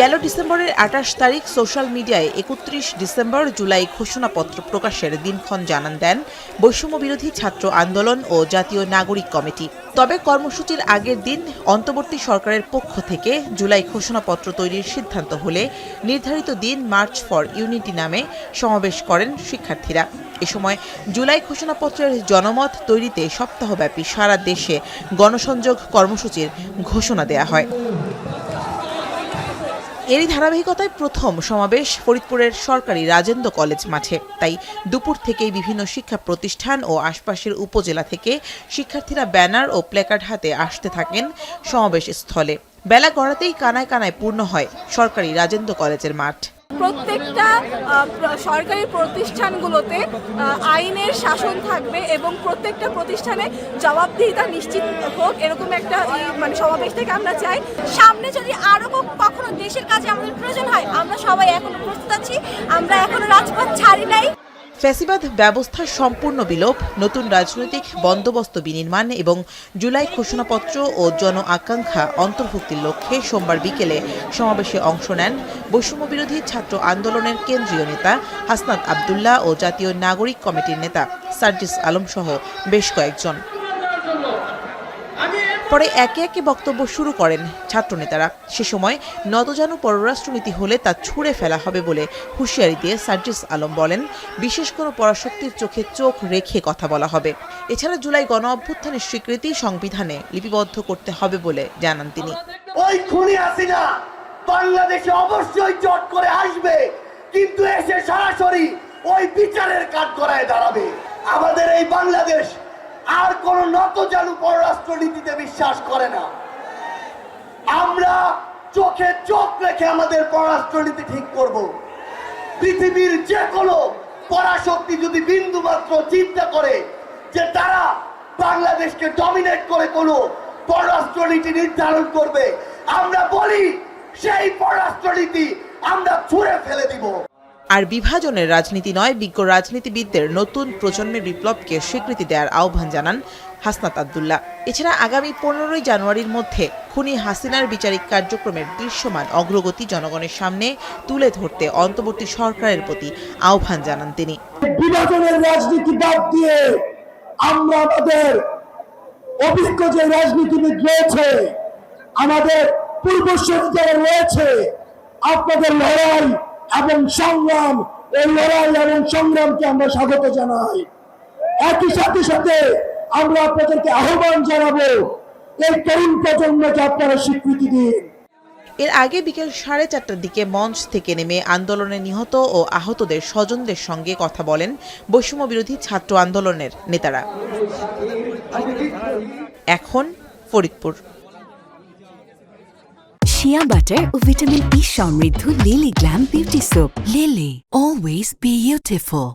গেল ডিসেম্বরের ২৮ তারিখ সোশ্যাল মিডিয়ায় ৩১ ডিসেম্বর জুলাই ঘোষণাপত্র প্রকাশের দিনক্ষণ জানান দেন বৈষম্য বিরোধী ছাত্র আন্দোলন ও জাতীয় নাগরিক কমিটি। তবে কর্মসূচির আগের দিন অন্তর্বর্তী সরকারের পক্ষ থেকে জুলাই ঘোষণাপত্র তৈরির সিদ্ধান্ত হলে নির্ধারিত দিন মার্চ ফর ইউনিটি নামে সমাবেশ করেন শিক্ষার্থীরা। এ সময় জুলাই ঘোষণাপত্রের জনমত তৈরিতে সপ্তাহব্যাপী সারা দেশে গণসংযোগ কর্মসূচির ঘোষণা দেয়া হয়। এরই ধারাবাহিকতায় প্রথম সমাবেশ ফরিদপুরের সরকারি রাজেন্দ্র কলেজ মাঠে। তাই দুপুর থেকেই বিভিন্ন শিক্ষা প্রতিষ্ঠান ও আশপাশের উপজেলা থেকে শিক্ষার্থীরা ব্যানার ও প্ল্যাকার্ড হাতে আসতে থাকেন সমাবেশ স্থলে। বেলা গড়াতেই কানায় কানায় পূর্ণ হয় সরকারি রাজেন্দ্র কলেজের মাঠ। প্রত্যেকটা সরকারি প্রতিষ্ঠানগুলোতে আইনের শাসন থাকবে এবং প্রত্যেকটা প্রতিষ্ঠানে জবাবদিহিতা নিশ্চিত হোক, এরকম একটা সমাবেশ থেকে আমরা চাই। সামনে যদি আরো কখনো দেশের কাজে আমাদের প্রয়োজন হয়, আমরা সবাই এখনো প্রস্তুত আছি, আমরা এখনো রাজপথ ছাড়ি নাই। ফ্যাসিবাদ ব্যবস্থার সম্পূর্ণ বিলোপ, নতুন রাজনৈতিক বন্দোবস্ত বিনির্মাণ এবং জুলাই ঘোষণাপত্র ও জন আকাঙ্ক্ষা অন্তর্ভুক্তির লক্ষ্যে সোমবার বিকেলে সমাবেশে অংশ নেন বৈষম্যবিরোধী ছাত্র আন্দোলনের কেন্দ্রীয় নেতা হাসনাত আবদুল্লাহ ও জাতীয় নাগরিক কমিটির নেতা সার্জিস আলম সহ বেশ কয়েকজন। পরে একে একে বক্তব্য শুরু করেন ছাত্রনেতারা। সে সময় নতজানু পররাষ্ট্রনীতি হলে তা ছুঁড়ে ফেলা হবে বলে হুঁশিয়ারি দিয়ে সার্জিস আলম বলেন, বিশেষ কোনো পরাশক্তির চোখে চোখ রেখে কথা বলা হবে। এছাড়া জুলাই গণ অভ্যুত্থানের স্বীকৃতি সংবিধানে লিপিবদ্ধ করতে হবে বলে জানান তিনি। ওই খুনি হাসিনা বাংলাদেশে অবশ্যই জট করে আসবে, কিন্তু এসে সরাসরি ওই বিচারের কাঠগড়ায় দাঁড়াবে। আমাদের এই বাংলাদেশ আর কোন নতজানু পররাষ্ট্রনীতিতে বিশ্বাস করে না। আমরা চোখে চোখ রেখে আমাদের পররাষ্ট্রনীতি ঠিক করব। পৃথিবীর যে কোনো পরাশক্তি যদি বিন্দুমাত্র চিন্তা করে যে তারা বাংলাদেশকে ডমিনেট করে কোনো পররাষ্ট্রনীতি নির্ধারণ করবে, আমরা বলি সেই পররাষ্ট্রনীতি আমরা ছুঁড়ে ফেলে দিব। আর বিভাজনের রাজনীতি নয়, বিজ্ঞ রাজনীতিবিদদের নতুন প্রজন্মের বিপ্লবকে স্বীকৃতি দেওয়ার আহ্বান জানান হাসনাত আবদুল্লাহ। এছাড়া আগামী 15 জানুয়ারির মধ্যে খুনি হাসিনার বিচারিক কার্যক্রমের দৃশ্যমান অগ্রগতি জনগণের সামনে তুলে ধরতে অন্তর্বর্তী সরকারের প্রতি আহ্বান জানান তিনি। বিভাজনের রাজনীতি বাদ দিয়ে আমরা আমাদের অভিজ্ঞ যে রাজনীতিবিদ রয়েছে, আমাদের পূর্বসূরি যারা রয়েছে, আপনাদের লড়াই এবং সংগ্রাম, এই লড়াই এবং সংগ্রামকে আমরা স্বাগত জানাই। একই সাথে সাথে আমরা আপনাদেরকে আহ্বান জানাবো, এই তরুণ প্রজন্মকে আপনারা স্বীকৃতি দিন। এর আগে বিকেল 4:30টার দিকে মঞ্চ থেকে নেমে আন্দোলনে নিহত ও আহতদের স্বজনদের সঙ্গে কথা বলেন বৈষম্য বিরোধী ছাত্র আন্দোলনের নেতারা। এখন ফরিদপুর। শিয়া বাটার ও ভিটামিন ই সমৃদ্ধ lily glam beauty soap. Lily, always beautiful.